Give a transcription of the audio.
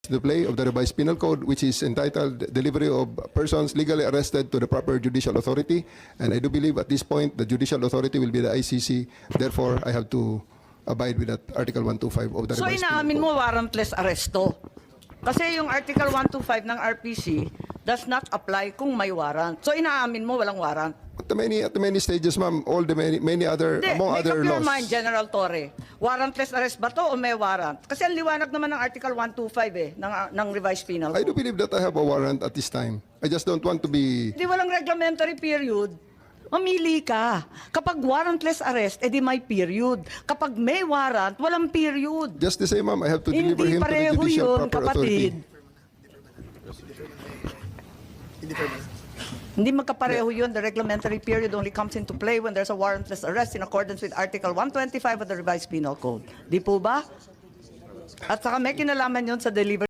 the play of the revised penal code, which is entitled Delivery of Persons Legally Arrested to the Proper Judicial Authority. And I do believe at this point the judicial authority will be the ICC. Therefore, I have to abide with that Article 125 of the So revised penal inaamin code. mo warrantless arresto. Kasi yung Article 125 ng RPC does not apply kung may warrant. So inaamin mo walang warrant. At the many stages, ma'am, all the many other, Hindi, among make other up your laws. mind, General Torre. Warrantless arrest ba to o may warrant? Kasi ang liwanag naman ng Article 125 ng revised penal I do code. believe that I have a warrant at this time. I just don't want to be... Hindi walang reglementary period. Mamili ka. Kapag warrantless arrest, edi may period. Kapag may warrant, walang period. Just the same, ma'am, I have to deliver Hindi him to the pareho judicial yun, proper authority. kapatid. Hindi magkapareho yun. The reglementary period only comes into play when there's a warrantless arrest in accordance with Article 125 of the Revised Penal Code. Di po ba? At saka may kinalaman yun sa delivery